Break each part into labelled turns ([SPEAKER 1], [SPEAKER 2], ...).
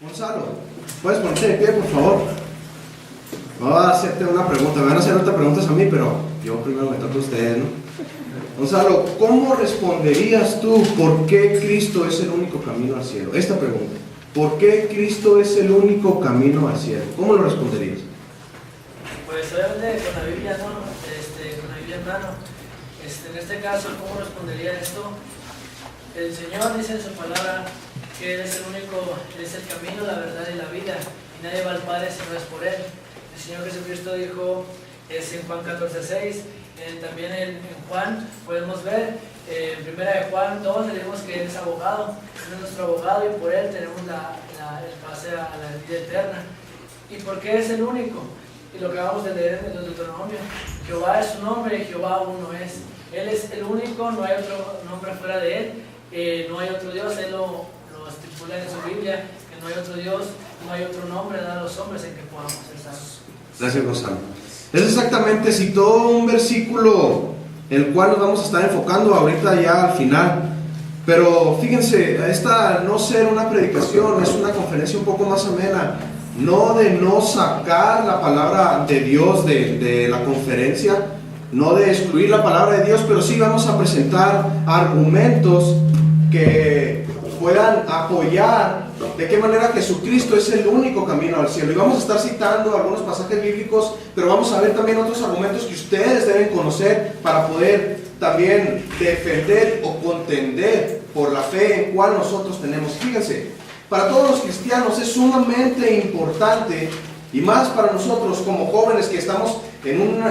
[SPEAKER 1] Gonzalo, ¿puedes ponerte de pie, por favor? Voy a hacerte una pregunta. Me van a hacer otras preguntas a mí, pero yo primero me toca a ustedes, ¿no? Gonzalo, ¿cómo responderías tú por qué Cristo es el único camino al cielo? Esta pregunta. ¿Por qué Cristo es el único camino al cielo? ¿Cómo lo responderías?
[SPEAKER 2] Pues obviamente con la Biblia, ¿no? Con la Biblia en mano. En este caso, ¿cómo respondería esto? El Señor dice en su palabra que Él es el único, Él es el camino, la verdad y la vida, y nadie va al Padre si no es por Él. El Señor Jesucristo dijo, es en Juan 14:6, también en Juan podemos ver, en primera de Juan 2 leemos que Él es abogado, Él es nuestro abogado y por Él tenemos el pase a la vida eterna. ¿Y por qué es el único? Y lo que acabamos de leer en el Deuteronomio, Jehová es su nombre, Jehová uno es. Él es el único, no hay otro nombre fuera de Él, no hay otro Dios, Él lo estipula en su Biblia, que no hay otro Dios, no hay otro nombre dado a los hombres en que podamos ser salvos.
[SPEAKER 1] Gracias, Gonzalo. Es exactamente, citó un versículo el cual nos vamos a estar enfocando ahorita ya al final. Pero fíjense, esta no ser una predicación, es una conferencia un poco más amena. No de no sacar la palabra de Dios de la conferencia, no de excluir la palabra de Dios, pero sí vamos a presentar argumentos que puedan apoyar de qué manera Jesucristo es el único camino al cielo. Y vamos a estar citando algunos pasajes bíblicos, pero vamos a ver también otros argumentos que ustedes deben conocer para poder también defender o contender por la fe en cual nosotros tenemos. Fíjense, para todos los cristianos es sumamente importante, y más para nosotros como jóvenes que estamos en un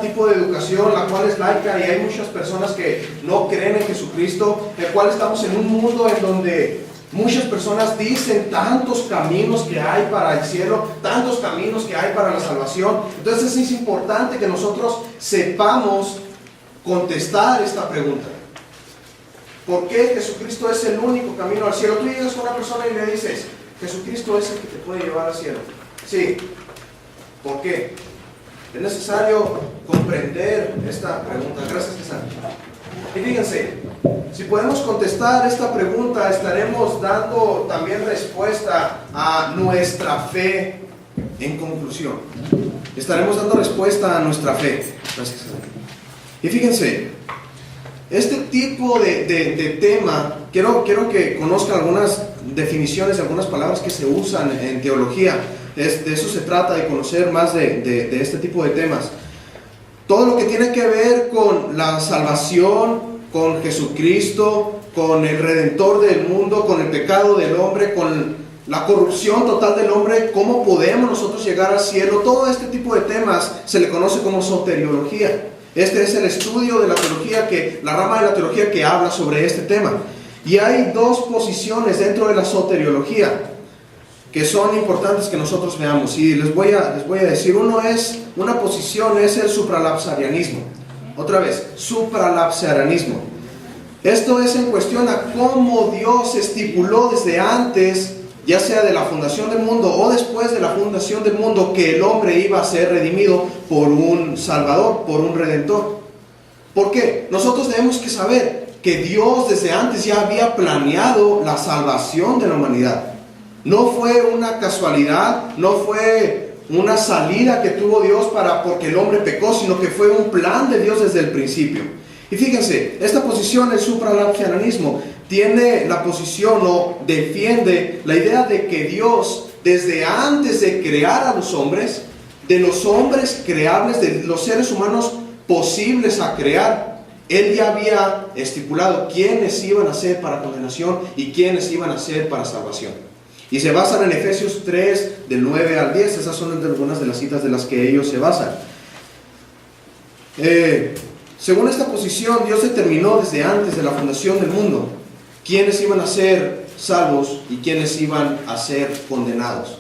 [SPEAKER 1] tipo de educación la cual es laica y hay muchas personas que no creen en Jesucristo, el cual estamos en un mundo en donde muchas personas dicen tantos caminos que hay para el cielo, tantos caminos que hay para la salvación. Entonces es importante que nosotros sepamos contestar esta pregunta. ¿Por qué Jesucristo es el único camino al cielo? Tú llegas con una persona y le dices, Jesucristo es el que te puede llevar al cielo. Sí. ¿Por qué? Es necesario comprender esta pregunta. Gracias, César. Y fíjense, si podemos contestar esta pregunta, estaremos dando también respuesta a nuestra fe. En conclusión, estaremos dando respuesta a nuestra fe. Gracias, César. Y fíjense, este tipo de tema, quiero que conozcan algunas definiciones, algunas palabras que se usan en teología. De eso se trata, de conocer más de este tipo de temas. Todo lo que tiene que ver con la salvación, con Jesucristo, con el Redentor del mundo, con el pecado del hombre, con la corrupción total del hombre, cómo podemos nosotros llegar al cielo. Todo este tipo de temas se le conoce como soteriología. Este es el estudio de la teología, la rama de la teología que habla sobre este tema. Y hay dos posiciones dentro de la soteriología que son importantes que nosotros veamos, y les voy a decir. Una posición es el supralapsarianismo. Otra vez, supralapsarianismo. Esto es en cuestión a cómo Dios estipuló desde antes, ya sea de la fundación del mundo o después de la fundación del mundo, que el hombre iba a ser redimido por un Salvador, por un Redentor. ¿Por qué? Nosotros tenemos que saber que Dios desde antes ya había planeado la salvación de la humanidad. No fue una casualidad, no fue una salida que tuvo Dios porque el hombre pecó, sino que fue un plan de Dios desde el principio. Y fíjense, esta posición, el supralapsarianismo, tiene la posición o defiende la idea de que Dios, desde antes de crear a los hombres, de los hombres creables, de los seres humanos posibles a crear, Él ya había estipulado quiénes iban a ser para condenación y quiénes iban a ser para salvación. Y se basan en Efesios 3, del 9 al 10. Esas son algunas de las citas de las que ellos se basan. Según esta posición, Dios determinó desde antes de la fundación del mundo quiénes iban a ser salvos y quiénes iban a ser condenados.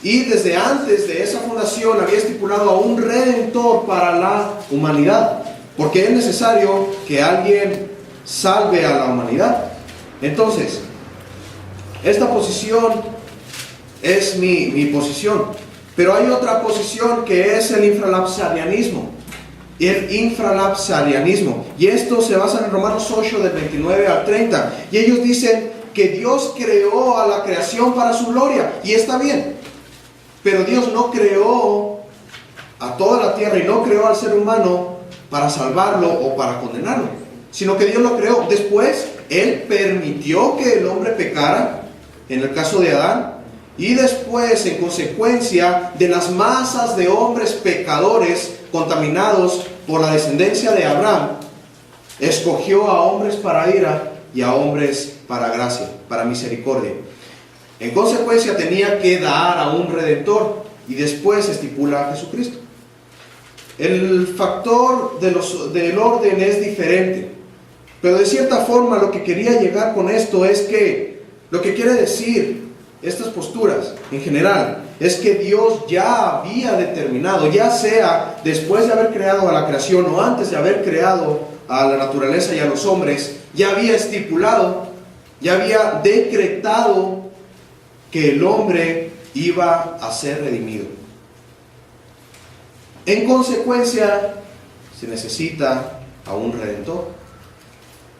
[SPEAKER 1] Y desde antes de esa fundación había estipulado a un redentor para la humanidad, porque es necesario que alguien salve a la humanidad. Entonces, esta posición es mi posición. Pero hay otra posición que es el infralapsarianismo. El infralapsarianismo. Y esto se basa en Romanos 8, del 29 al 30. Y ellos dicen que Dios creó a la creación para su gloria, y está bien. Pero Dios no creó a toda la tierra y no creó al ser humano para salvarlo o para condenarlo, sino que Dios lo creó. Después, Él permitió que el hombre pecara, en el caso de Adán, y después, en consecuencia de las masas de hombres pecadores contaminados por la descendencia de Abraham, escogió a hombres para ira y a hombres para gracia, para misericordia. En consecuencia tenía que dar a un redentor, y después estipula a Jesucristo. El factor del orden es diferente, pero de cierta forma lo que quería llegar con esto es que lo que quiere decir estas posturas en general es que Dios ya había determinado, ya sea después de haber creado a la creación o antes de haber creado a la naturaleza y a los hombres, ya había estipulado, ya había decretado que el hombre iba a ser redimido. En consecuencia, se necesita a un redentor.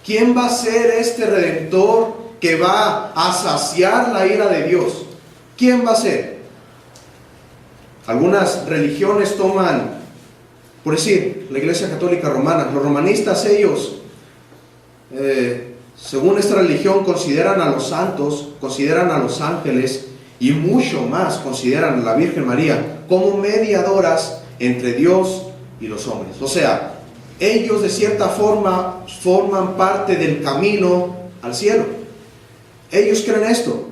[SPEAKER 1] ¿Quién va a ser este redentor que va a saciar la ira de Dios? ¿Quién va a ser? Algunas religiones toman, por decir, la Iglesia Católica Romana, los romanistas, ellos, según esta religión, consideran a los santos, consideran a los ángeles y mucho más consideran a la Virgen María como mediadoras entre Dios y los hombres. O sea, ellos de cierta forma forman parte del camino al cielo. Ellos creen esto.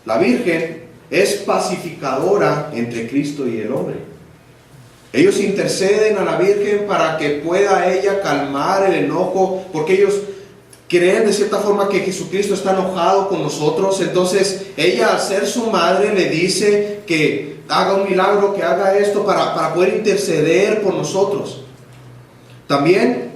[SPEAKER 1] La Virgen es pacificadora entre Cristo y el hombre. Ellos interceden a la Virgen para que pueda ella calmar el enojo, porque ellos creen de cierta forma que Jesucristo está enojado con nosotros. Entonces ella, al ser su madre, le dice que haga un milagro, que haga esto para poder interceder por nosotros. También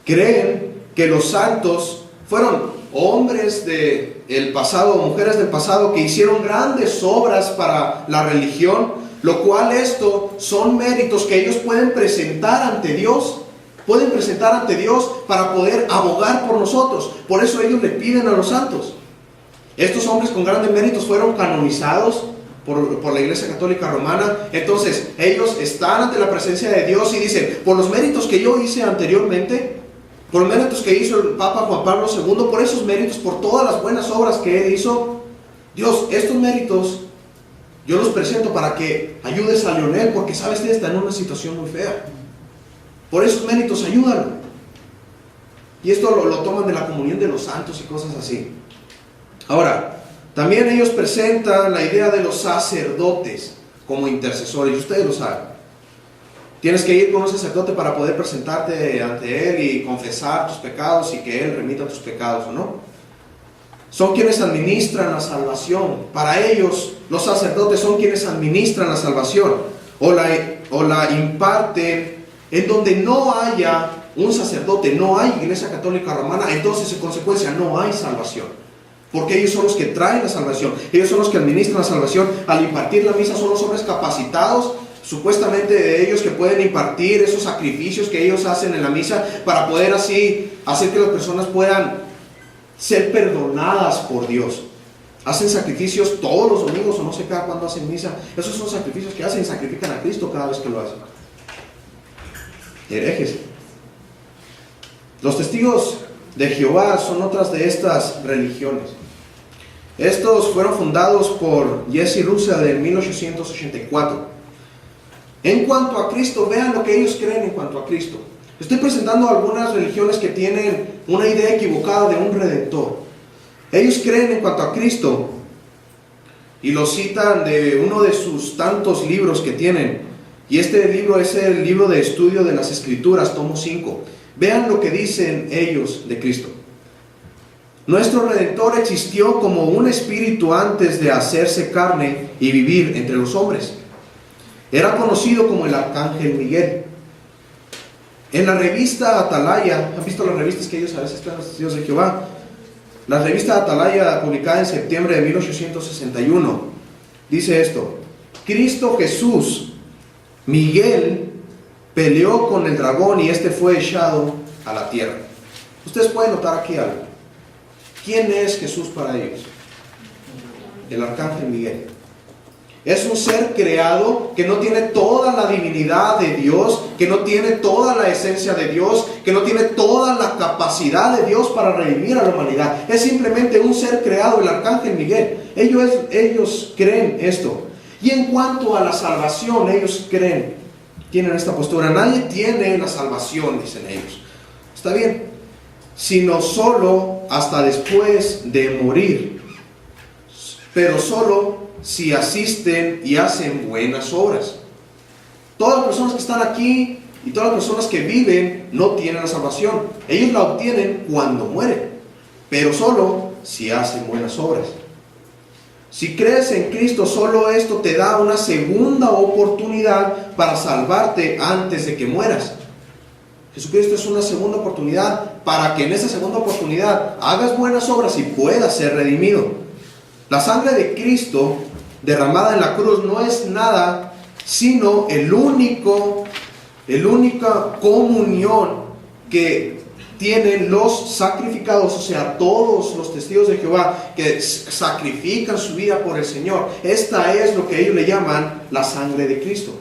[SPEAKER 1] creen que los santos fueron hombres del pasado, mujeres del pasado, que hicieron grandes obras para la religión, lo cual esto son méritos que ellos pueden presentar ante Dios. Pueden presentar ante Dios para poder abogar por nosotros. Por eso ellos le piden a los santos. Estos hombres con grandes méritos fueron canonizados por la Iglesia Católica Romana. Entonces ellos están ante la presencia de Dios y dicen: por los méritos que yo hice anteriormente, por los méritos que hizo el Papa Juan Pablo II, por esos méritos, por todas las buenas obras que él hizo, Dios, estos méritos yo los presento para que ayudes a Leonel, porque sabes que está en una situación muy fea. Por esos méritos, ayúdalo. Y esto lo toman de la comunión de los santos y cosas así. Ahora, también ellos presentan la idea de los sacerdotes como intercesores, y ustedes lo saben. Tienes que ir con un sacerdote para poder presentarte ante él y confesar tus pecados y que él remita tus pecados, ¿o no? Son quienes administran la salvación. Para ellos, los sacerdotes son quienes administran la salvación o la imparten. En donde no haya un sacerdote, no hay Iglesia Católica Romana, entonces en consecuencia no hay salvación. Porque ellos son los que traen la salvación, ellos son los que administran la salvación. Al impartir la misa son los hombres capacitados, supuestamente de ellos, que pueden impartir esos sacrificios que ellos hacen en la misa para poder así hacer que las personas puedan ser perdonadas por Dios. Hacen sacrificios todos los domingos o no sé cada cuándo hacen misa. Esos son sacrificios que hacen, sacrifican a Cristo cada vez que lo hacen. Herejes. Los testigos de Jehová son otras de estas religiones. Estos fueron fundados por Jesse Russell en 1884. En cuanto a Cristo, vean lo que ellos creen en cuanto a Cristo. Estoy presentando algunas religiones que tienen una idea equivocada de un redentor. Ellos creen en cuanto a Cristo, y lo citan de uno de sus tantos libros que tienen. Y este libro es el libro de estudio de las Escrituras, tomo 5. Vean lo que dicen ellos de Cristo. Nuestro Redentor existió como un espíritu antes de hacerse carne y vivir entre los hombres. Era conocido como el Arcángel Miguel. En la revista Atalaya, ¿han visto las revistas que ellos a veces traen, los testigos de Jehová? La revista Atalaya, publicada en septiembre de 1861, dice esto: Cristo Jesús, Miguel, peleó con el dragón y este fue echado a la tierra. Ustedes pueden notar aquí algo. ¿Quién es Jesús para ellos? El arcángel Miguel. Es un ser creado que no tiene toda la divinidad de Dios, que no tiene toda la esencia de Dios, que no tiene toda la capacidad de Dios para redimir a la humanidad. Es simplemente un ser creado, el arcángel Miguel. Ellos creen esto. Y en cuanto a la salvación, ellos tienen esta postura. Nadie tiene la salvación, dicen ellos. Está bien, sino solo hasta después de morir. Pero solo si asisten y hacen buenas obras. Todas las personas que están aquí y todas las personas que viven no tienen la salvación. Ellos la obtienen cuando mueren, pero solo si hacen buenas obras. Si crees en Cristo, solo esto te da una segunda oportunidad para salvarte antes de que mueras. Jesucristo es una segunda oportunidad para que en esa segunda oportunidad hagas buenas obras y puedas ser redimido. La sangre de Cristo derramada en la cruz no es nada sino la única comunión que tienen los sacrificados, o sea, todos los testigos de Jehová que sacrifican su vida por el Señor. Esta es lo que ellos le llaman la sangre de Cristo.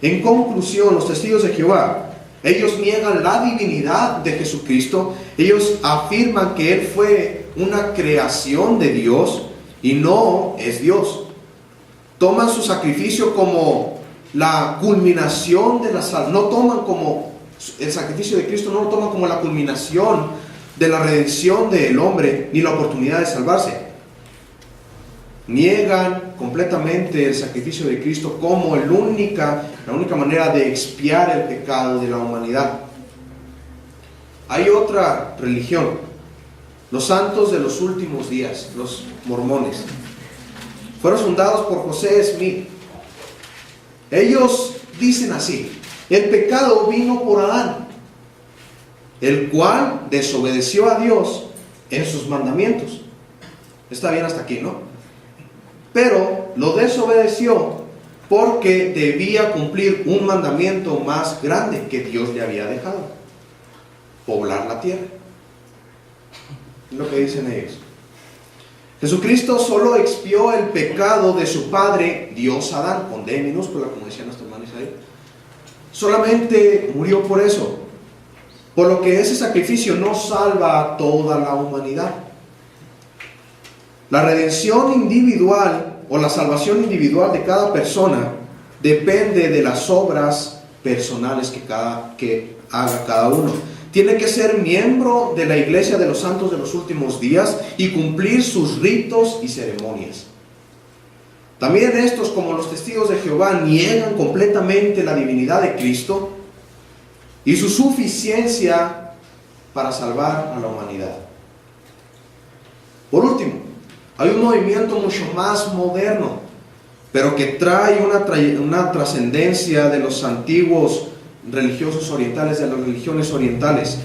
[SPEAKER 1] En conclusión, los testigos de Jehová, ellos niegan la divinidad de Jesucristo. Ellos afirman que Él fue una creación de Dios y no es Dios. Toman su sacrificio como la culminación de la salvación. No toman como el sacrificio de Cristo, no lo toman como la culminación de la redención del hombre, ni la oportunidad de salvarse. Niegan completamente el sacrificio de Cristo como la única manera de expiar el pecado de la humanidad. Hay otra religión, los santos de los últimos días, los mormones. Fueron fundados por José Smith. Ellos dicen así: el pecado vino por Adán, el cual desobedeció a Dios en sus mandamientos. Está bien hasta aquí, ¿no? Pero lo desobedeció porque debía cumplir un mandamiento más grande que Dios le había dejado: poblar la tierra. Es lo que dicen ellos. Jesucristo solo expió el pecado de su padre, Dios Adán, con D minúscula, como decía nuestro hermano Isaías. Solamente murió por eso. Por lo que ese sacrificio no salva a toda la humanidad. La redención individual o la salvación individual de cada persona depende de las obras personales que haga cada uno. Tiene que ser miembro de la iglesia de los santos de los últimos días y cumplir sus ritos y ceremonias. También estos, como los testigos de Jehová, niegan completamente la divinidad de Cristo y su suficiencia para salvar a la humanidad. Por último, hay un movimiento mucho más moderno, pero que trae una trascendencia de los antiguos religiosos orientales, de las religiones orientales.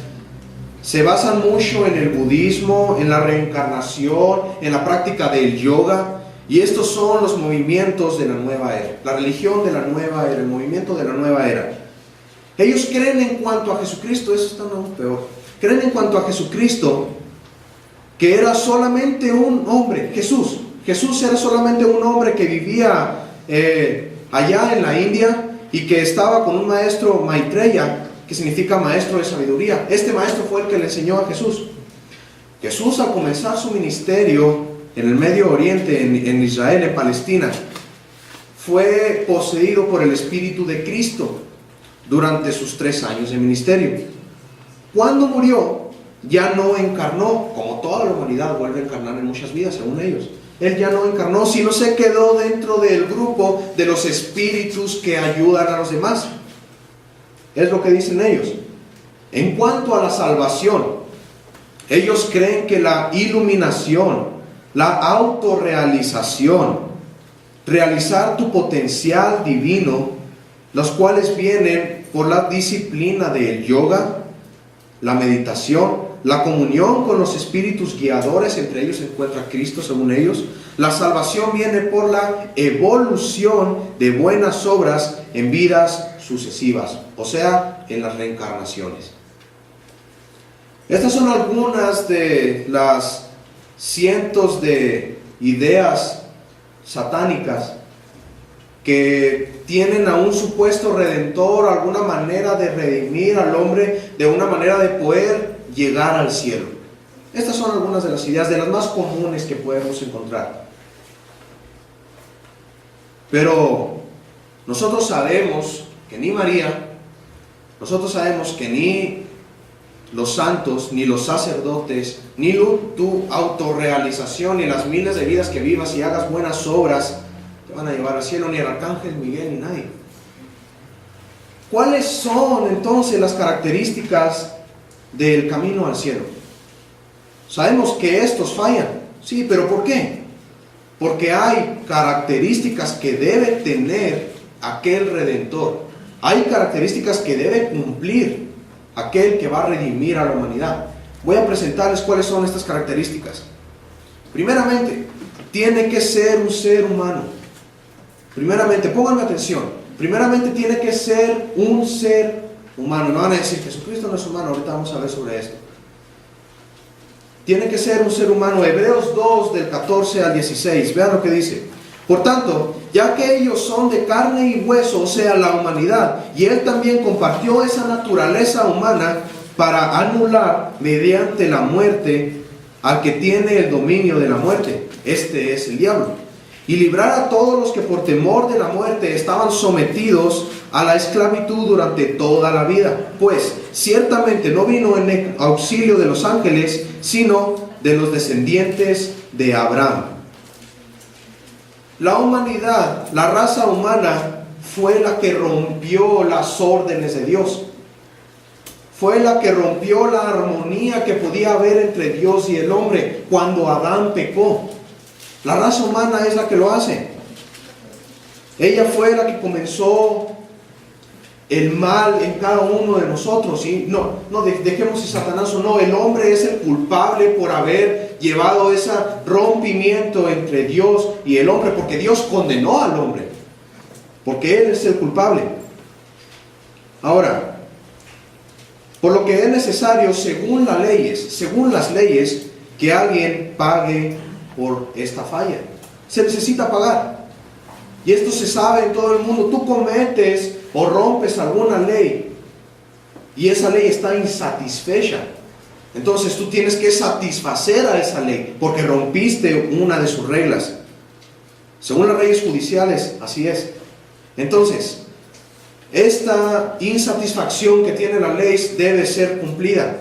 [SPEAKER 1] Se basan mucho en el budismo, en la reencarnación, en la práctica del yoga, y estos son los movimientos de la nueva era, la religión de la nueva era, el movimiento de la nueva era. Ellos creen en cuanto a Jesucristo, eso está aún peor, creen en cuanto a Jesucristo que era solamente un hombre. Jesús era solamente un hombre que vivía allá en la India, y que estaba con un maestro Maitreya, que significa maestro de sabiduría. Este maestro fue el que le enseñó a Jesús. Jesús, al comenzar su ministerio en el Medio Oriente, en Israel, en Palestina, fue poseído por el Espíritu de Cristo durante sus 3 años de ministerio. Cuando murió, ya no encarnó, como toda la humanidad vuelve a encarnar en muchas vidas, según ellos. Él ya no encarnó, sino se quedó dentro del grupo de los espíritus que ayudan a los demás. Es lo que dicen ellos. En cuanto a la salvación, ellos creen que la iluminación, la autorrealización, realizar tu potencial divino, los cuales vienen por la disciplina del yoga, la meditación, la comunión con los espíritus guiadores, entre ellos se encuentra Cristo, según ellos. La salvación viene por la evolución de buenas obras en vidas sucesivas, o sea, en las reencarnaciones. Estas son algunas de las cientos de ideas satánicas que tienen a un supuesto redentor, alguna manera de redimir al hombre, de una manera de poder llegar al cielo. Estas son algunas de las ideas, de las más comunes que podemos encontrar. Pero nosotros sabemos que ni María, nosotros sabemos que ni los santos, ni los sacerdotes, ni tu autorrealización, ni las miles de vidas que vivas y hagas buenas obras te van a llevar al cielo, ni el arcángel Miguel, ni nadie. ¿Cuáles son entonces las características del camino al cielo? Sabemos que estos fallan, sí, pero ¿por qué? Porque hay características que debe tener aquel redentor. Hay características que debe cumplir aquel que va a redimir a la humanidad. Voy a presentarles cuáles son estas características. Primeramente, tiene que ser un ser humano. Primeramente, pónganme atención. Primeramente tiene que ser un ser humano. No van a decir, Jesucristo no es humano. Ahorita vamos a ver sobre esto. Tiene que ser un ser humano. Hebreos 2, del 14 al 16. Vean lo que dice. Por tanto, ya que ellos son de carne y hueso, o sea, la humanidad, y Él también compartió esa naturaleza humana para anular mediante la muerte al que tiene el dominio de la muerte. Este es el diablo. Y librar a todos los que por temor de la muerte estaban sometidos a la esclavitud durante toda la vida. Pues ciertamente no vino en auxilio de los ángeles, sino de los descendientes de Abraham. La humanidad, la raza humana, fue la que rompió las órdenes de Dios. Fue la que rompió la armonía que podía haber entre Dios y el hombre cuando Adán pecó. La raza humana es la que lo hace. Ella fue la que comenzó el mal en cada uno de nosotros. ¿Sí? No dejemos si Satanás o no. El hombre es el culpable por haber llevado ese rompimiento entre Dios y el hombre, porque Dios condenó al hombre, porque Él es el culpable. Ahora, por lo que es necesario, según las leyes, que alguien pague por esta falla. Se necesita pagar. Y esto se sabe en todo el mundo. Tú cometes o rompes alguna ley y esa ley está insatisfecha. Entonces tú tienes que satisfacer a esa ley porque rompiste una de sus reglas. Según las leyes judiciales, así es. Entonces, esta insatisfacción que tiene la ley debe ser cumplida.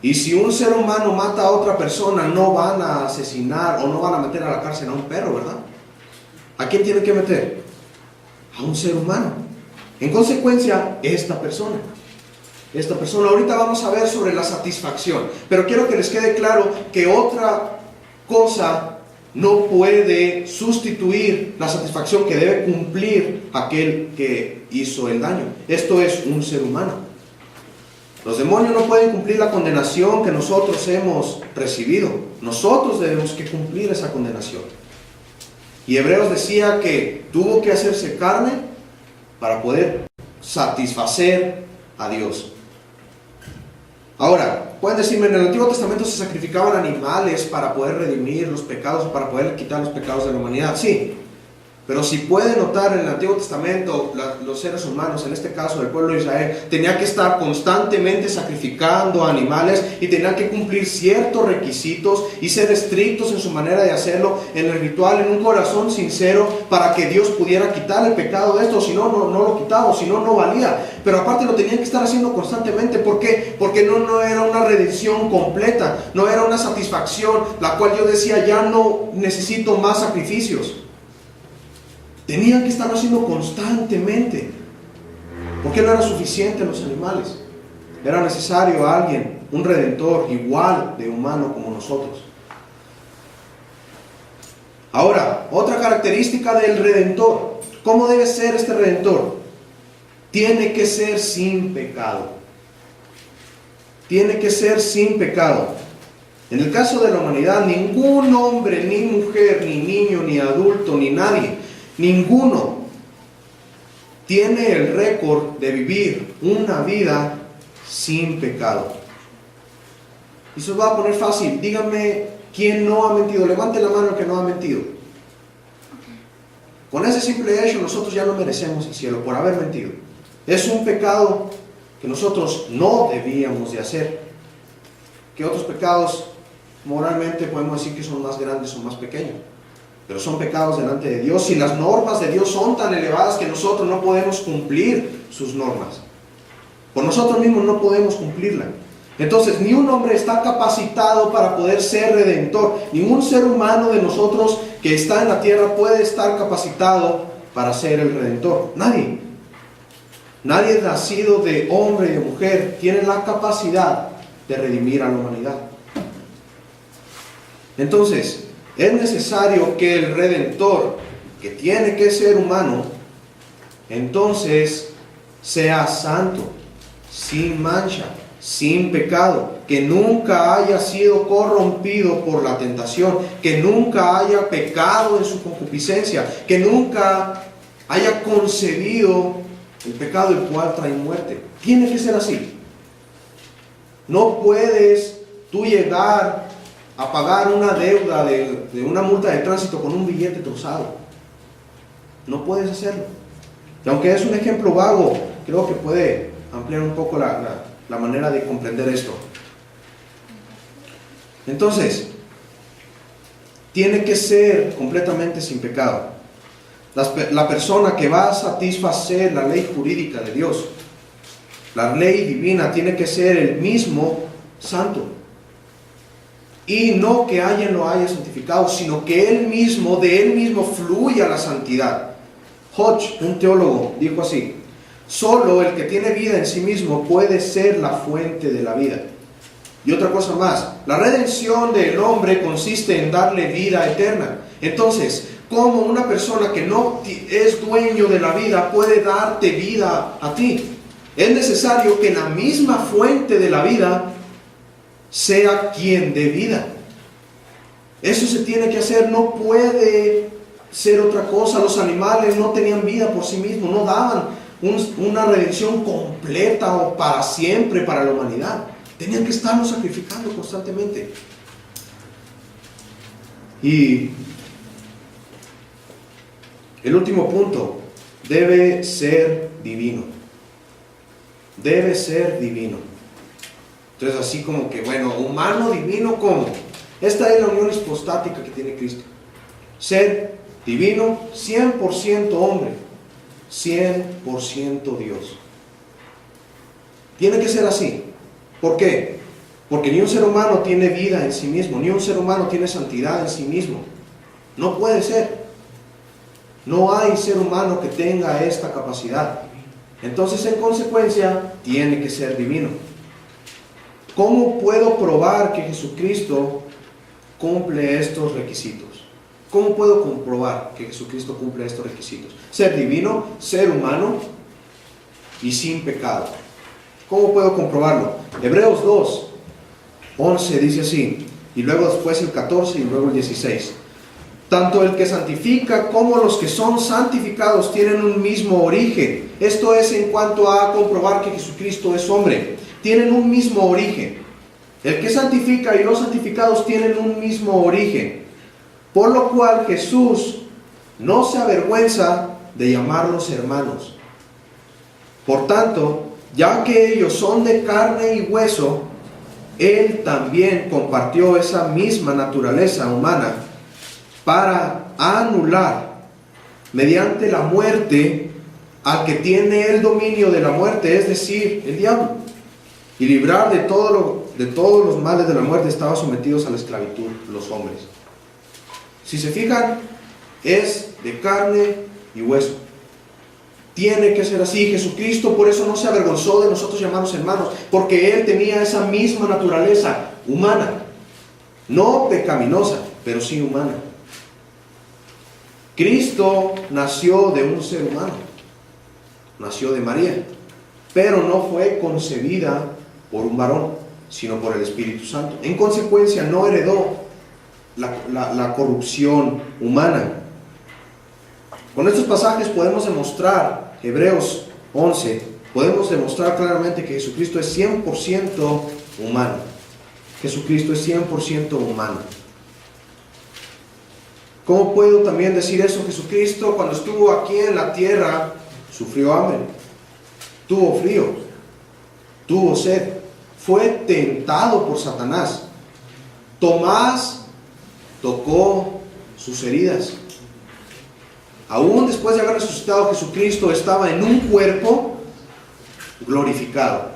[SPEAKER 1] Y si un ser humano mata a otra persona, no van a asesinar o no van a meter a la cárcel a un perro, ¿verdad? ¿A quién tienen que meter? A un ser humano. En consecuencia, esta persona, ahorita vamos a ver sobre la satisfacción, pero quiero que les quede claro que otra cosa no puede sustituir la satisfacción que debe cumplir aquel que hizo el daño. Esto es un ser humano. Los demonios no pueden cumplir la condenación que nosotros hemos recibido. Nosotros debemos que cumplir esa condenación. Y Hebreos decía que tuvo que hacerse carne para poder satisfacer a Dios. Ahora, pueden decirme, en el Antiguo Testamento se sacrificaban animales para poder redimir los pecados, para poder quitar los pecados de la humanidad. Sí, pero si pueden notar, en el Antiguo Testamento, los seres humanos, en este caso el pueblo de Israel, tenía que estar constantemente sacrificando animales y tenían que cumplir ciertos requisitos y ser estrictos en su manera de hacerlo, en el ritual, en un corazón sincero, para que Dios pudiera quitar el pecado de esto. Si no, no lo quitaba, si no, no valía. Pero aparte lo tenían que estar haciendo constantemente. ¿Por qué? Porque no era una redención completa, no era una satisfacción, la cual yo decía, ya no necesito más sacrificios. Tenían que estar haciendo constantemente, porque no era suficiente los animales. Era necesario alguien, un redentor igual de humano como nosotros. Ahora, otra característica del redentor. ¿Cómo debe ser este redentor? Tiene que ser sin pecado. Tiene que ser sin pecado. En el caso de la humanidad, ningún hombre, ni mujer, ni niño, ni adulto, ni nadie, ninguno tiene el récord de vivir una vida sin pecado. Y se os va a poner fácil. Díganme quién no ha mentido. Levante la mano el que no ha mentido. Con ese simple hecho nosotros ya no merecemos el cielo por haber mentido. Es un pecado que nosotros no debíamos de hacer. ¿Qué otros pecados moralmente podemos decir que son más grandes o más pequeños? Pero son pecados delante de Dios, y las normas de Dios son tan elevadas que nosotros no podemos cumplir sus normas. Por nosotros mismos no podemos cumplirla. Entonces, ni un hombre está capacitado para poder ser redentor. Ningún ser humano de nosotros que está en la tierra puede estar capacitado para ser el redentor. Nadie. Nadie nacido de hombre y de mujer tiene la capacidad de redimir a la humanidad. Entonces, es necesario que el redentor, que tiene que ser humano, entonces sea santo, sin mancha, sin pecado, que nunca haya sido corrompido por la tentación, que nunca haya pecado en su concupiscencia, que nunca haya concebido el pecado el cual trae muerte. Tiene que ser así. No puedes tú llegar a pagar una deuda de una multa de tránsito con un billete trozado. No puedes hacerlo. Y aunque es un ejemplo vago, creo que puede ampliar un poco la manera de comprender esto. Entonces, tiene que ser completamente sin pecado. La persona que va a satisfacer la ley jurídica de Dios, la ley divina, tiene que ser el mismo santo. Y no que alguien lo haya santificado, sino que de él mismo fluya la santidad. Hodge, un teólogo, dijo así: solo el que tiene vida en sí mismo puede ser la fuente de la vida. Y otra cosa más, la redención del hombre consiste en darle vida eterna. Entonces, ¿cómo una persona que no es dueño de la vida puede darte vida a ti? Es necesario que la misma fuente de la vida sea quien dé vida. Eso se tiene que hacer, no puede ser otra cosa. Los animales no tenían vida por sí mismos, no daban una redención completa o para siempre para la humanidad. Tenían que estarlos sacrificando constantemente. Y el último punto, debe ser divino. Debe ser divino. Entonces, así como que, bueno, humano, divino, ¿cómo? Esta es la unión hipostática que tiene Cristo. Ser divino, 100% hombre, 100% Dios. Tiene que ser así. ¿Por qué? Porque ni un ser humano tiene vida en sí mismo, ni un ser humano tiene santidad en sí mismo. No puede ser. No hay ser humano que tenga esta capacidad. Entonces, en consecuencia, tiene que ser divino. ¿Cómo puedo probar que Jesucristo cumple estos requisitos? ¿Cómo puedo comprobar que Jesucristo cumple estos requisitos? Ser divino, ser humano y sin pecado. ¿Cómo puedo comprobarlo? Hebreos 2, 11 dice así, y luego después el 14 y luego el 16. Tanto el que santifica como los que son santificados tienen un mismo origen. Esto es en cuanto a comprobar que Jesucristo es hombre. Tienen un mismo origen. El que santifica y los santificados tienen un mismo origen. Por lo cual Jesús no se avergüenza de llamarlos hermanos. Por tanto, ya que ellos son de carne y hueso, Él también compartió esa misma naturaleza humana para anular mediante la muerte al que tiene el dominio de la muerte, es decir, el diablo, y librar de todos los males de la muerte. Estaban sometidos a la esclavitud los hombres. Si se fijan, es de carne y hueso. Tiene que ser así. Jesucristo por eso no se avergonzó de nosotros llamarnos hermanos, porque Él tenía esa misma naturaleza humana, no pecaminosa, pero sí humana. Cristo nació de un ser humano, nació de María, pero no fue concebida por un varón, sino por el Espíritu Santo. En consecuencia, no heredó la corrupción humana. Con estos pasajes podemos demostrar, Hebreos 11, podemos demostrar claramente que Jesucristo es 100% humano. Jesucristo es 100% humano. ¿Cómo puedo también decir eso? Jesucristo, cuando estuvo aquí en la tierra, sufrió hambre, tuvo frío, tuvo sed, fue tentado por Satanás. Tomás tocó sus heridas. Aún después de haber resucitado, Jesucristo estaba en un cuerpo glorificado,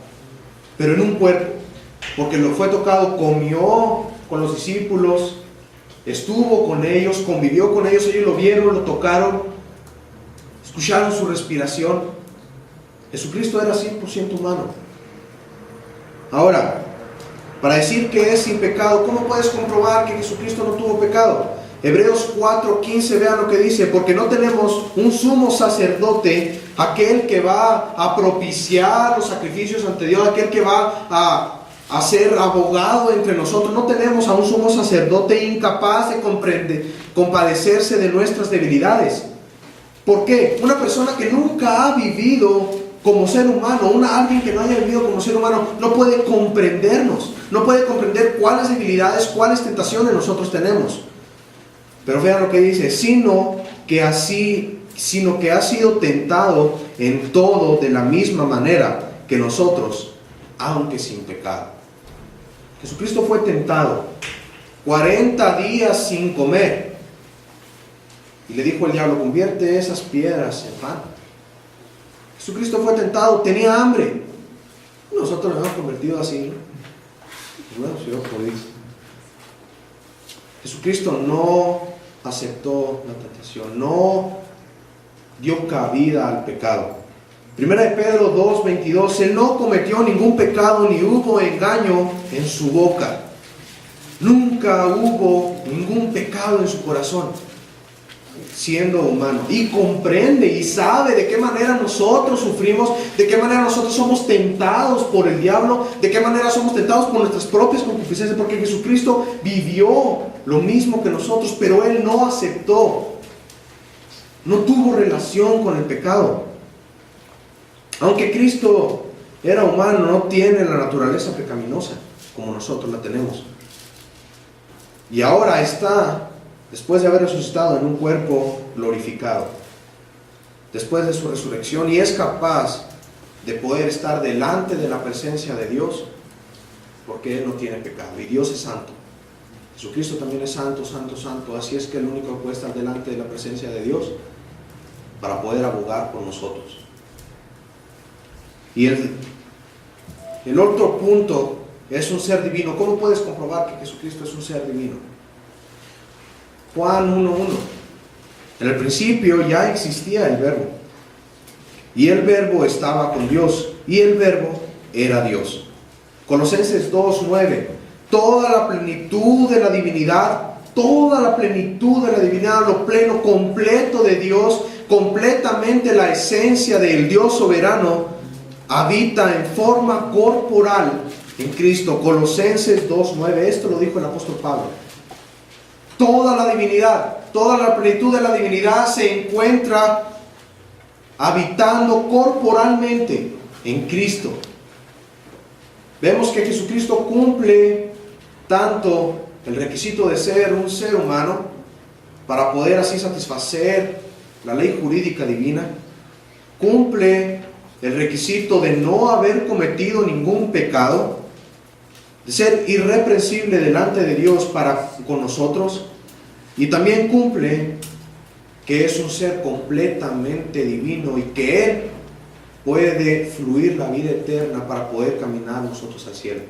[SPEAKER 1] pero en un cuerpo, porque lo fue tocado, comió con los discípulos, estuvo con ellos, convivió con ellos, ellos lo vieron, lo tocaron, escucharon su respiración. Jesucristo era 100% humano. Ahora, para decir que es sin pecado, ¿cómo puedes comprobar que Jesucristo no tuvo pecado? Hebreos 4:15, vean lo que dice: porque no tenemos un sumo sacerdote, aquel que va a propiciar los sacrificios ante Dios, aquel que va a ser abogado entre nosotros. No tenemos a un sumo sacerdote incapaz de compadecerse de nuestras debilidades. ¿Por qué? Una persona que nunca ha vivido como ser humano, alguien que no haya vivido como ser humano, no puede comprendernos, no puede comprender cuáles debilidades, cuáles tentaciones nosotros tenemos. Pero vean lo que dice: sino que ha sido tentado en todo de la misma manera que nosotros, aunque sin pecado. Jesucristo fue tentado 40 días sin comer, y le dijo el diablo: convierte esas piedras en pan. Jesucristo fue tentado, tenía hambre. Nosotros nos hemos convertido así, ¿no? Bueno, si yo podéis. Jesucristo no aceptó la tentación, no dio cabida al pecado. Primera de Pedro 2:22: Él no cometió ningún pecado, ni hubo engaño en su boca. Nunca hubo ningún pecado en su corazón, siendo humano. Y comprende y sabe de qué manera nosotros sufrimos, de qué manera nosotros somos tentados por el diablo, de qué manera somos tentados por nuestras propias concupiscencias, porque Jesucristo vivió lo mismo que nosotros, pero Él no aceptó, no tuvo relación con el pecado. Aunque Cristo era humano, no tiene la naturaleza pecaminosa como nosotros la tenemos. Y ahora está, después de haber resucitado, en un cuerpo glorificado, después de su resurrección, y es capaz de poder estar delante de la presencia de Dios, porque Él no tiene pecado y Dios es santo. Jesucristo también es santo, santo, santo. Así es que el único que puede estar delante de la presencia de Dios para poder abogar por nosotros. Y el otro punto es un ser divino. ¿Cómo puedes comprobar que Jesucristo es un ser divino? Juan 1:1: en el principio ya existía el Verbo, y el Verbo estaba con Dios, y el Verbo era Dios. Colosenses 2:9: toda la plenitud de la divinidad, lo pleno, completo de Dios, completamente la esencia del Dios soberano, habita en forma corporal en Cristo. Colosenses 2:9, esto lo dijo el apóstol Pablo. Toda la divinidad, toda la plenitud de la divinidad se encuentra habitando corporalmente en Cristo. Vemos que Jesucristo cumple tanto el requisito de ser un ser humano, para poder así satisfacer la ley jurídica divina, cumple el requisito de no haber cometido ningún pecado, de ser irreprensible delante de Dios para con nosotros, y también cumple que es un ser completamente divino y que Él puede fluir la vida eterna para poder caminar nosotros al cielo.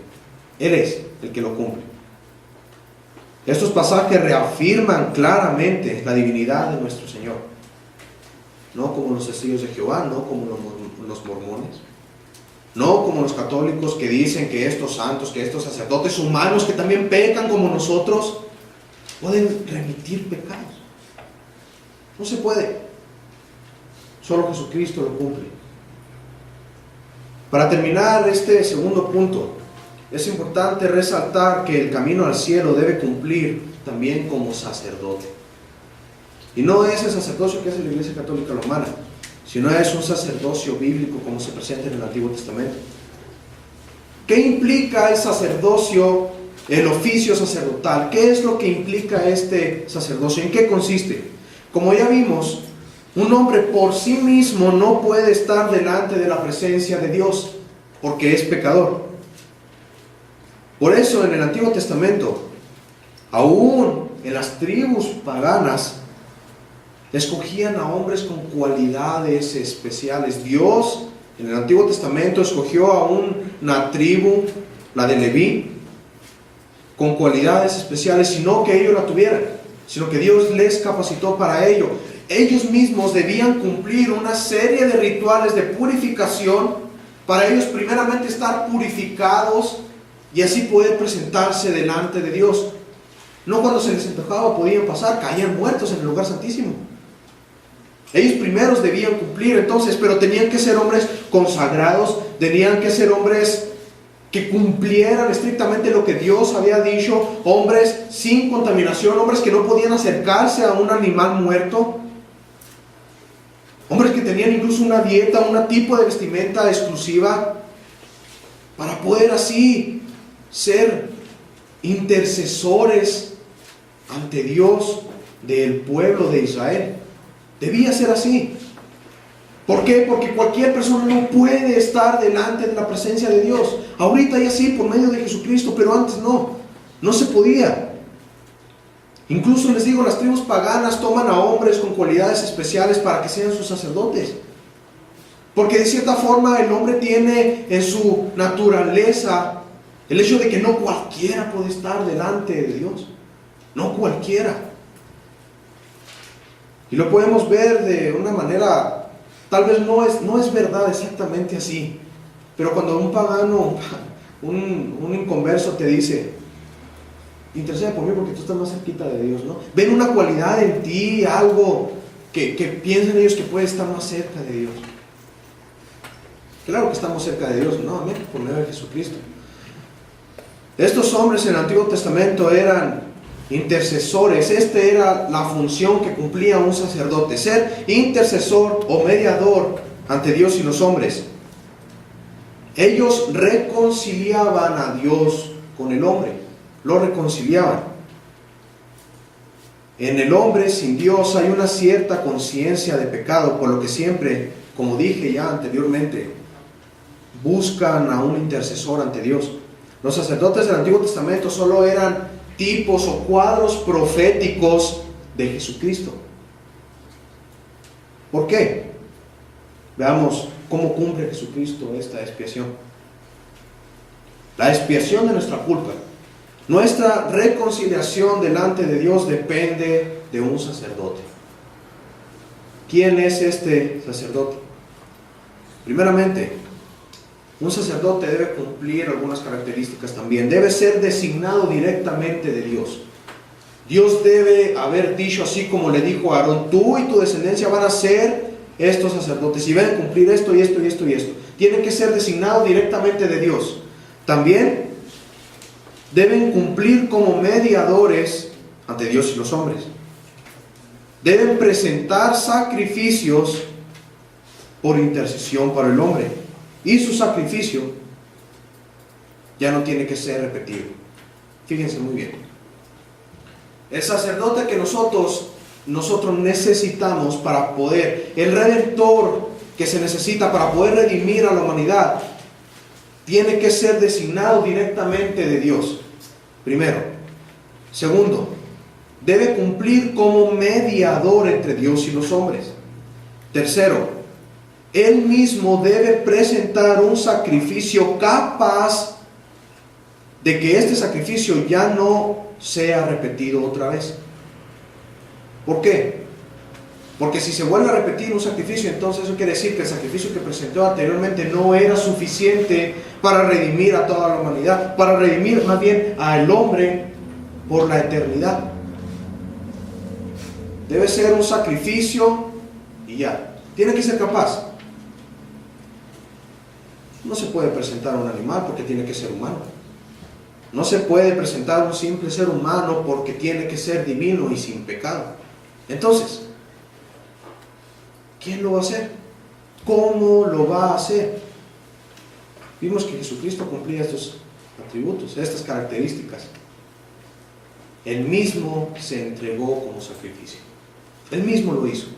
[SPEAKER 1] Él es el que lo cumple. Estos pasajes reafirman claramente la divinidad de nuestro Señor, no como los testigos de Jehová, no como los mormones, no como los católicos que dicen que estos santos, que estos sacerdotes humanos que también pecan como nosotros, pueden remitir pecados. No se puede. Solo Jesucristo lo cumple. Para terminar este segundo punto, es importante resaltar que el camino al cielo debe cumplir también como sacerdote. Y no es el sacerdocio que hace la Iglesia Católica Romana, sino es un sacerdocio bíblico como se presenta en el Antiguo Testamento. ¿Qué implica el sacerdocio el oficio sacerdotal. ¿Qué es lo que implica este sacerdocio? ¿En qué consiste? Como ya vimos, un hombre por sí mismo no puede estar delante de la presencia de Dios porque es pecador. Por eso en el Antiguo Testamento, aún en las tribus paganas, escogían a hombres con cualidades especiales. Dios en el Antiguo Testamento escogió a una tribu, la de Leví, con cualidades especiales, y no que ellos la tuvieran, sino que Dios les capacitó para ello. Ellos mismos debían cumplir una serie de rituales de purificación para ellos primeramente estar purificados y así poder presentarse delante de Dios. No cuando se les antojaba podían pasar, caían muertos en el lugar santísimo. Ellos primeros debían cumplir entonces, pero tenían que ser hombres consagrados, tenían que ser hombres que cumplieran estrictamente lo que Dios había dicho, hombres sin contaminación, hombres que no podían acercarse a un animal muerto, hombres que tenían incluso una dieta, un tipo de vestimenta exclusiva, para poder así ser intercesores ante Dios del pueblo de Israel. Debía ser así. ¿Por qué? Porque cualquier persona no puede estar delante de la presencia de Dios. Ahorita ya sí, por medio de Jesucristo, pero antes no se podía. Incluso les digo, las tribus paganas toman a hombres con cualidades especiales para que sean sus sacerdotes. Porque de cierta forma el hombre tiene en su naturaleza el hecho de que no cualquiera puede estar delante de Dios. No cualquiera. Y lo podemos ver de una manera, tal vez no es verdad exactamente así, pero cuando un pagano, un inconverso te dice, intercede por mí porque tú estás más cerquita de Dios, ¿no? Ven una cualidad en ti, algo que piensen ellos que puede estar más cerca de Dios. Claro que estamos cerca de Dios, ¿no? Amén, por medio de Jesucristo. Estos hombres en el Antiguo Testamento eran intercesores. Esta era la función que cumplía un sacerdote, ser intercesor o mediador ante Dios y los hombres. Ellos reconciliaban a Dios con el hombre, lo reconciliaban. En el hombre sin Dios hay una cierta conciencia de pecado, por lo que siempre, como dije ya anteriormente, buscan a un intercesor ante Dios. Los sacerdotes del Antiguo Testamento solo eran tipos o cuadros proféticos de Jesucristo. ¿Por qué? Veamos cómo cumple Jesucristo esta expiación. La expiación de nuestra culpa. Nuestra reconciliación delante de Dios depende de un sacerdote. ¿Quién es este sacerdote? Primeramente, un sacerdote debe cumplir algunas características también. Debe ser designado directamente de Dios. Dios debe haber dicho, así como le dijo a Aarón, tú y tu descendencia van a ser estos sacerdotes y van a cumplir esto y esto y esto y esto. Tienen que ser designados directamente de Dios. También deben cumplir como mediadores ante Dios y los hombres. Deben presentar sacrificios por intercesión para el hombre. Y su sacrificio ya no tiene que ser repetido. Fíjense muy bien. El sacerdote que nosotros necesitamos para poder, el redentor que se necesita para poder redimir a la humanidad, tiene que ser designado directamente de Dios. Primero. Segundo, debe cumplir como mediador entre Dios y los hombres. Tercero, él mismo debe presentar un sacrificio capaz de que este sacrificio ya no sea repetido otra vez. ¿Por qué? Porque si se vuelve a repetir un sacrificio, entonces eso quiere decir que el sacrificio que presentó anteriormente no era suficiente para redimir a toda la humanidad, para redimir más bien al hombre por la eternidad. Debe ser un sacrificio y ya. Tiene que ser capaz. No se puede presentar un animal porque tiene que ser humano. No se puede presentar un simple ser humano porque tiene que ser divino y sin pecado. Entonces, ¿quién lo va a hacer? ¿Cómo lo va a hacer? Vimos que Jesucristo cumplía atributos, estas características. Él mismo se entregó como sacrificio. Él mismo lo hizo.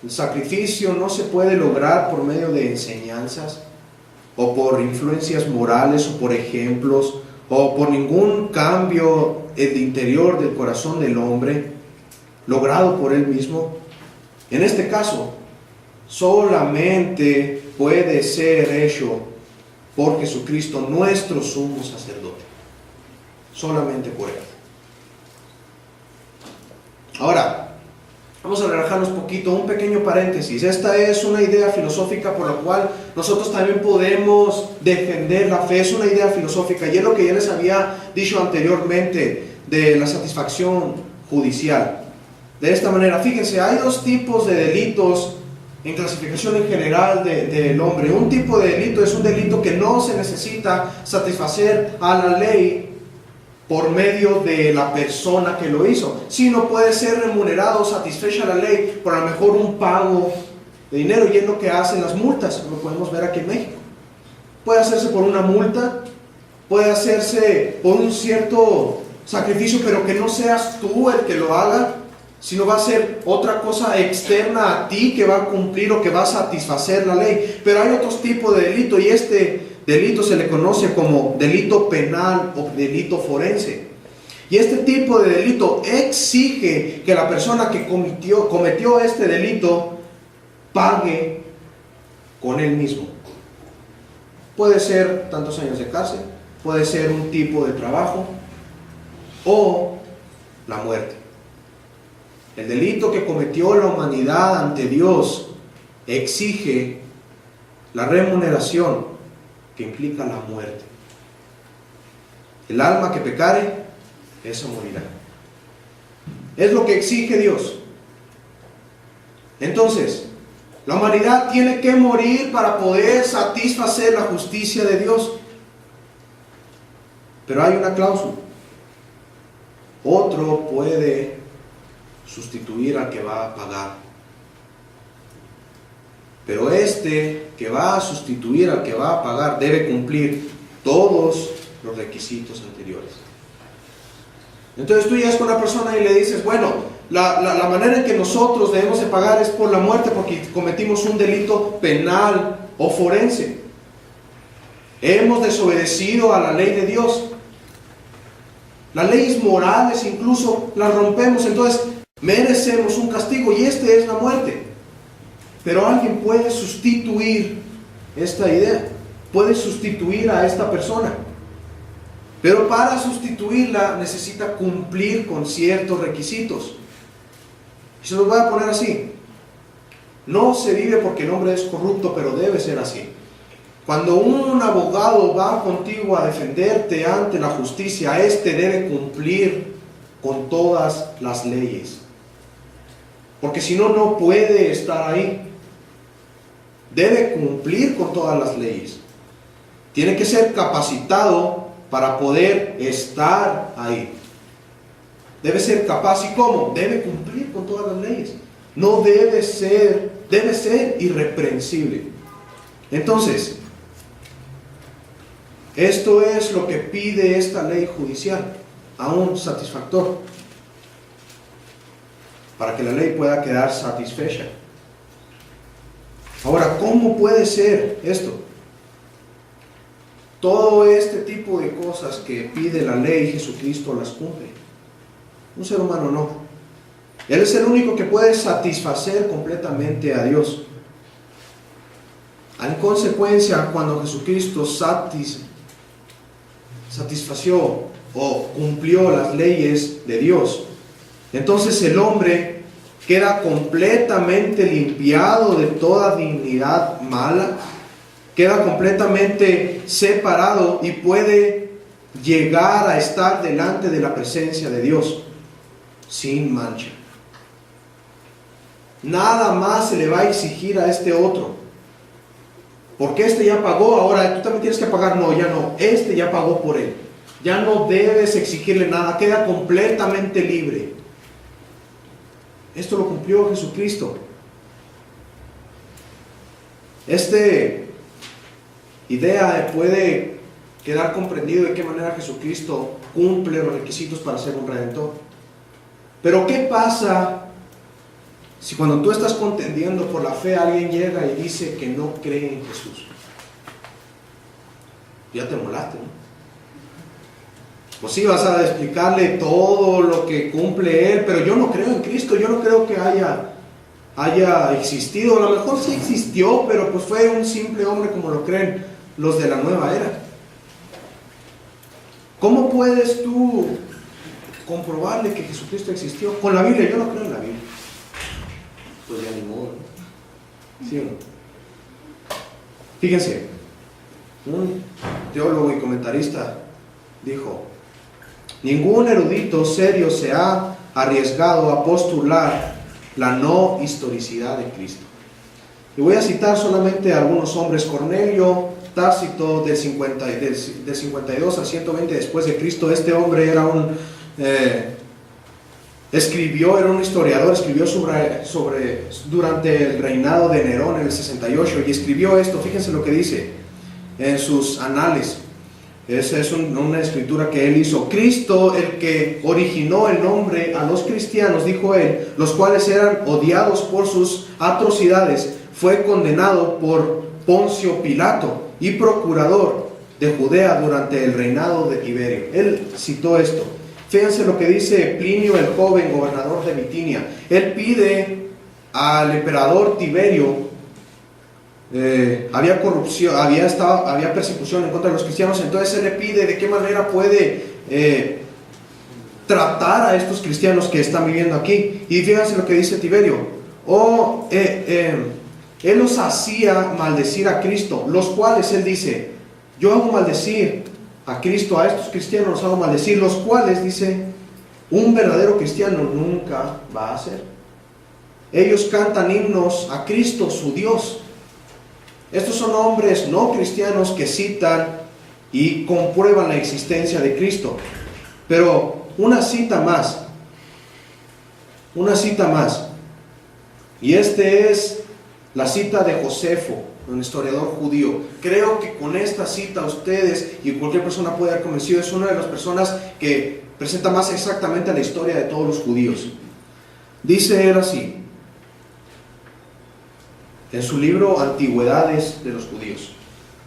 [SPEAKER 1] El sacrificio no se puede lograr por medio de enseñanzas, o por influencias morales, o por ejemplos, o por ningún cambio en el interior del corazón del hombre, logrado por él mismo. En este caso, solamente puede ser hecho por Jesucristo, nuestro sumo sacerdote. Solamente por él. Ahora, vamos a relajarnos un poquito, un pequeño paréntesis. Esta es una idea filosófica por la cual nosotros también podemos defender la fe. Es una idea filosófica, y es lo que ya les había dicho anteriormente de la satisfacción judicial. De esta manera, fíjense, hay dos tipos de delitos en clasificación en general del hombre. Un tipo de delito es un delito que no se necesita satisfacer a la ley por medio de la persona que lo hizo, sino puede ser remunerado, satisfecha la ley por a lo mejor un pago de dinero, y es lo que hacen las multas, como podemos ver aquí en México. Puede hacerse por una multa, puede hacerse por un cierto sacrificio, pero que no seas tú el que lo haga, sino va a ser otra cosa externa a ti que va a cumplir o que va a satisfacer la ley. Pero hay otros tipos de delito, y este delito se le conoce como delito penal o delito forense. Y este tipo de delito exige que la persona que cometió este delito pague con él mismo. Puede ser tantos años de cárcel, puede ser un tipo de trabajo o la muerte. El delito que cometió la humanidad ante Dios exige la remuneración que implica la muerte. El alma que pecare, esa morirá. Es lo que exige Dios. Entonces, la humanidad tiene que morir para poder satisfacer la justicia de Dios. Pero hay una cláusula. Otro puede sustituir al que va a pagar. Pero este que va a sustituir al que va a pagar debe cumplir todos los requisitos anteriores. Entonces tú llegas con una persona y le dices, bueno, la manera en que nosotros debemos de pagar es por la muerte, porque cometimos un delito penal o forense. Hemos desobedecido a la ley de Dios. Las leyes morales incluso las rompemos, entonces merecemos un castigo, y este es la muerte. Pero alguien puede sustituir esta idea, puede sustituir a esta persona, pero para sustituirla necesita cumplir con ciertos requisitos. Y se los voy a poner así: no se vive porque el hombre es corrupto, pero debe ser así. Cuando un abogado va contigo a defenderte ante la justicia, este debe cumplir con todas las leyes, porque si no, no puede estar ahí. Debe cumplir con todas las leyes. Tiene que ser capacitado para poder estar ahí. Debe ser capaz. ¿Y cómo? Debe cumplir con todas las leyes. No debe ser irreprensible. Entonces, esto es lo que pide esta ley judicial a un satisfactor, para que la ley pueda quedar satisfecha. Ahora, ¿cómo puede ser esto? Todo este tipo de cosas que pide la ley, Jesucristo las cumple. Un ser humano no. Él es el único que puede satisfacer completamente a Dios. En consecuencia, cuando Jesucristo satisfació o cumplió las leyes de Dios, entonces el hombre queda completamente limpiado de toda dignidad mala, queda completamente separado y puede llegar a estar delante de la presencia de Dios sin mancha. Nada más se le va a exigir a este otro, porque este ya pagó, ahora tú también tienes que pagar. No, ya no, este ya pagó por él, ya no debes exigirle nada, queda completamente libre. Esto lo cumplió Jesucristo. Este idea puede quedar comprendido de qué manera Jesucristo cumple los requisitos para ser un redentor. Pero ¿qué pasa si cuando tú estás contendiendo por la fe alguien llega y dice que no cree en Jesús? Ya te molaste, ¿no? Pues sí, vas a explicarle todo lo que cumple Él, pero yo no creo en Cristo, yo no creo que haya existido. A lo mejor sí existió, pero pues fue un simple hombre como lo creen los de la nueva era. ¿Cómo puedes tú comprobarle que Jesucristo existió? Con la Biblia. Yo no creo en la Biblia. Pues ya ni modo, ¿no? ¿Sí o no? Fíjense, un teólogo y comentarista dijo: ningún erudito serio se ha arriesgado a postular la no historicidad de Cristo. Y voy a citar solamente a algunos hombres. Cornelio Tácito, del 52 al 120 después de Cristo. Este hombre era un historiador, escribió durante el reinado de Nerón en el 68, y escribió esto. Fíjense lo que dice en sus anales. Esa es una escritura que él hizo. Cristo, el que originó el nombre a los cristianos, dijo él, los cuales eran odiados por sus atrocidades, fue condenado por Poncio Pilato y procurador de Judea durante el reinado de Tiberio. Él citó esto. Fíjense lo que dice Plinio el joven, gobernador de Bitinia. Él pide al emperador Tiberio, había corrupción, había persecución en contra de los cristianos, entonces él le pide de qué manera puede tratar a estos cristianos que están viviendo aquí. Y fíjense lo que dice Tiberio: él los hacía maldecir a Cristo, los cuales él dice: yo hago maldecir a Cristo, a estos cristianos los hago maldecir, los cuales, dice, un verdadero cristiano nunca va a hacer. Ellos cantan himnos a Cristo, su Dios. Estos son hombres no cristianos que citan y comprueban la existencia de Cristo. Pero una cita más, y es la cita de Josefo, un historiador judío. Creo que con esta cita ustedes y cualquier persona puede haber convencido. Es una de las personas que presenta más exactamente la historia de todos los judíos. Dice él así, en su libro Antigüedades de los Judíos: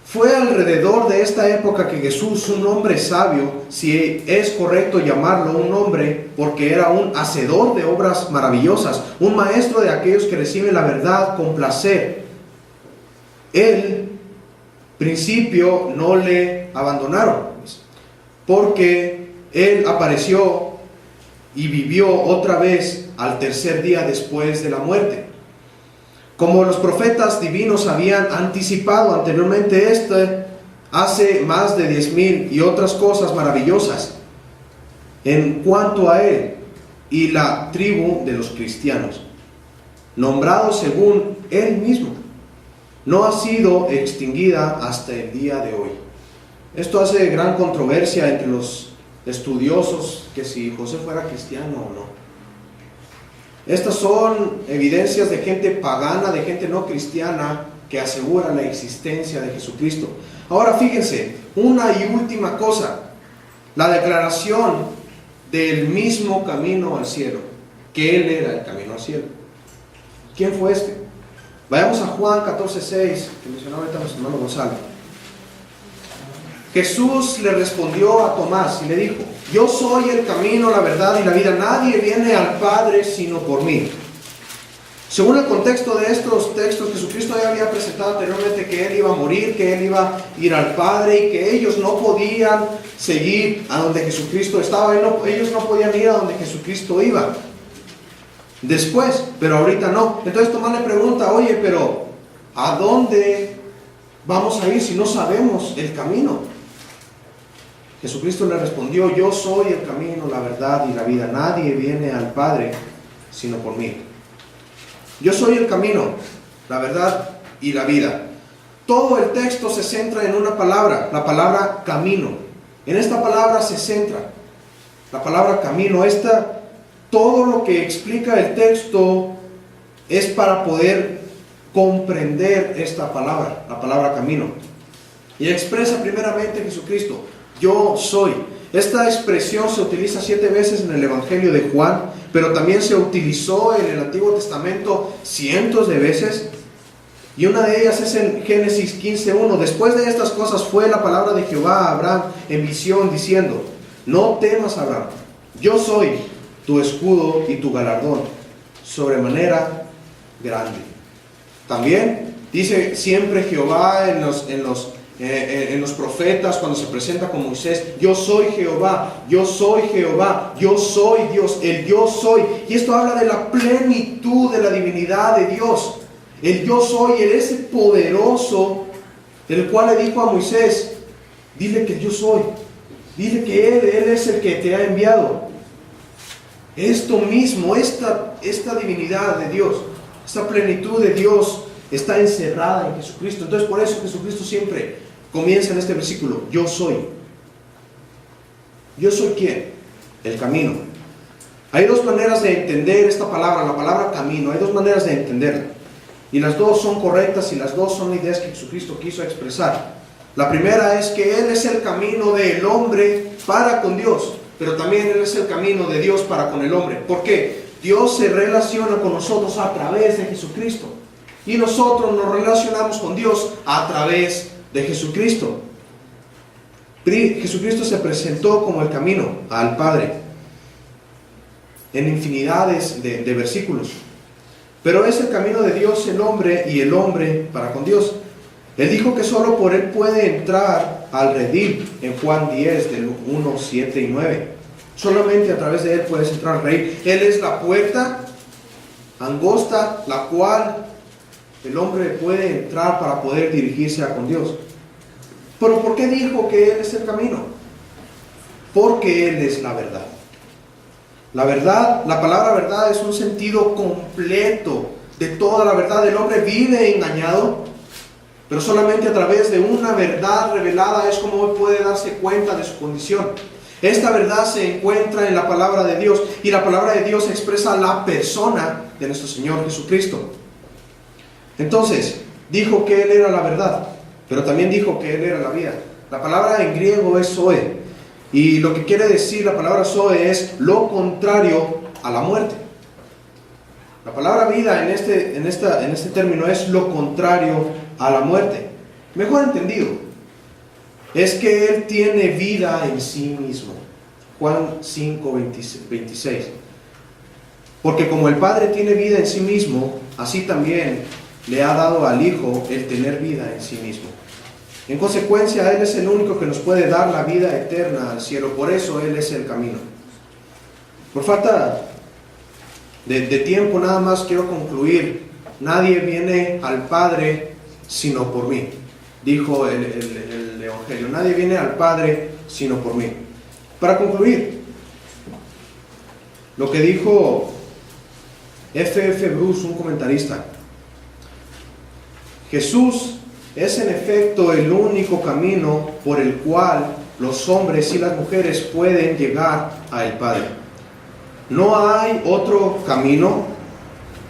[SPEAKER 1] fue alrededor de esta época que Jesús, un hombre sabio, si es correcto llamarlo un hombre, porque era un hacedor de obras maravillosas, un maestro de aquellos que reciben la verdad con placer, el principio no le abandonaron, porque él apareció y vivió otra vez al tercer día después de la muerte. Como los profetas divinos habían anticipado anteriormente, hace más de 10,000 y otras cosas maravillosas en cuanto a él y la tribu de los cristianos, nombrado según él mismo, no ha sido extinguida hasta el día de hoy. Esto hace gran controversia entre los estudiosos, que si José fuera cristiano o no. Estas son evidencias de gente pagana, de gente no cristiana, que asegura la existencia de Jesucristo. Ahora fíjense, una y última cosa: la declaración del mismo camino al cielo, que Él era el camino al cielo. ¿Quién fue este? Vayamos a Juan 14:6, que mencionaba ahorita nuestro hermano Gonzalo. Jesús le respondió a Tomás y le dijo: yo soy el camino, la verdad y la vida. Nadie viene al Padre sino por mí. Según el contexto de estos textos, Jesucristo ya había presentado anteriormente que Él iba a morir, que Él iba a ir al Padre y que ellos no podían seguir a donde Jesucristo estaba. Ellos no podían ir a donde Jesucristo iba después, pero ahorita no. Entonces Tomás le pregunta: oye, pero ¿a dónde vamos a ir si no sabemos el camino? Jesucristo le respondió: yo soy el camino, la verdad y la vida. Nadie viene al Padre sino por mí. Yo soy el camino, la verdad y la vida. Todo el texto se centra en una palabra, la palabra camino. En esta palabra se centra la palabra camino. Todo lo que explica el texto es para poder comprender esta palabra, la palabra camino. y expresa primeramente Jesucristo. Yo soy. Esta expresión se utiliza 7 veces en el Evangelio de Juan, pero también se utilizó en el Antiguo Testamento cientos de veces. Y una de ellas es en Génesis 15:1. Después de estas cosas fue la palabra de Jehová a Abraham en visión, diciendo: no temas, Abraham, yo soy tu escudo y tu galardón, sobremanera grande. También dice siempre Jehová en los profetas, cuando se presenta con Moisés: yo soy Jehová, yo soy Jehová, yo soy Dios, el yo soy. Y esto habla de la plenitud de la divinidad de Dios. El yo soy, Él es el poderoso, el cual le dijo a Moisés: dile que yo soy, dile que Él es el que te ha enviado. Esto mismo, esta divinidad de Dios, esta plenitud de Dios está encerrada en Jesucristo. Entonces por eso Jesucristo siempre comienza en este versículo: yo soy. ¿Yo soy quién? El camino. Hay dos maneras de entender esta palabra, la palabra camino. Hay dos maneras de entenderla, y las dos son correctas, y las dos son ideas que Jesucristo quiso expresar. La primera es que Él es el camino del hombre para con Dios, pero también Él es el camino de Dios para con el hombre. ¿Por qué? Dios se relaciona con nosotros a través de Jesucristo, y nosotros nos relacionamos con Dios a través de Jesucristo. Jesucristo se presentó como el camino al Padre en infinidades de versículos. Pero es el camino de Dios el hombre, y el hombre para con Dios. Él dijo que solo por Él puede entrar al redil en Juan 10, del 1, 7 y 9. Solamente a través de Él puedes entrar al redil. Él es la puerta angosta, la cual el hombre puede entrar para poder dirigirse a con Dios. Pero ¿por qué dijo que Él es el camino? Porque Él es la verdad. La verdad, la palabra verdad es un sentido completo de toda la verdad. El hombre vive engañado, pero solamente a través de una verdad revelada es como él puede darse cuenta de su condición. Esta verdad se encuentra en la palabra de Dios, y la palabra de Dios expresa la persona de nuestro Señor Jesucristo. Entonces, dijo que Él era la verdad, pero también dijo que Él era la vida. La palabra en griego es zoe, y lo que quiere decir la palabra zoe es lo contrario a la muerte. La palabra vida en este término es lo contrario a la muerte. Mejor entendido, es que Él tiene vida en sí mismo. Juan 5, 26. Porque como el Padre tiene vida en sí mismo, así también le ha dado al Hijo el tener vida en sí mismo. En consecuencia, Él es el único que nos puede dar la vida eterna al cielo. Por eso Él es el camino. Por falta de tiempo, nada más quiero concluir. Nadie viene al Padre sino por mí, dijo el Evangelio. Nadie viene al Padre sino por mí. Para concluir, lo que dijo F.F. Bruce, un comentarista: Jesús es en efecto el único camino por el cual los hombres y las mujeres pueden llegar al Padre. No hay otro camino.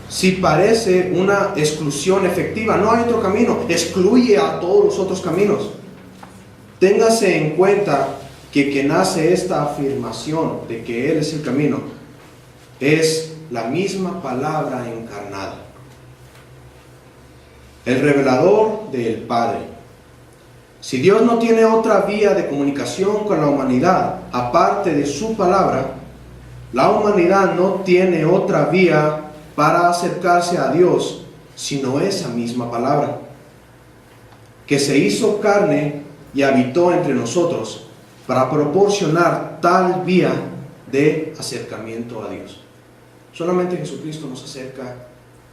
[SPEAKER 1] Si parece una exclusión efectiva, no hay otro camino. Excluye a todos los otros caminos. Téngase en cuenta que quien hace esta afirmación de que Él es el camino es la misma palabra encarnada, el revelador del Padre. Si Dios no tiene otra vía de comunicación con la humanidad aparte de su palabra, la humanidad no tiene otra vía para acercarse a Dios sino esa misma palabra, que se hizo carne y habitó entre nosotros para proporcionar tal vía de acercamiento a Dios. Solamente Jesucristo nos acerca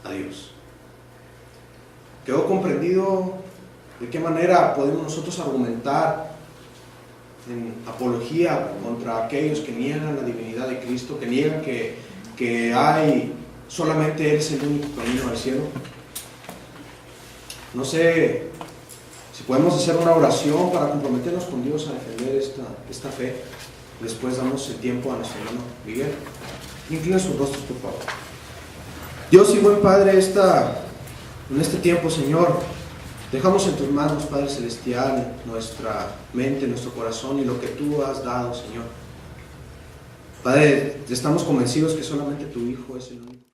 [SPEAKER 1] a Dios. ¿Quedó comprendido de qué manera podemos nosotros argumentar en apología contra aquellos que niegan la divinidad de Cristo, que niegan que hay solamente Él es el único camino al cielo? No sé si podemos hacer una oración para comprometernos con Dios a defender esta fe. Después damos el tiempo a nuestro hermano Miguel. Inclina sus rostros, por favor. Dios y buen Padre, en este tiempo, Señor, Dejamos en tus manos, Padre Celestial, nuestra mente, nuestro corazón y lo que tú has dado, Señor. Padre, estamos convencidos que solamente tu Hijo es el único.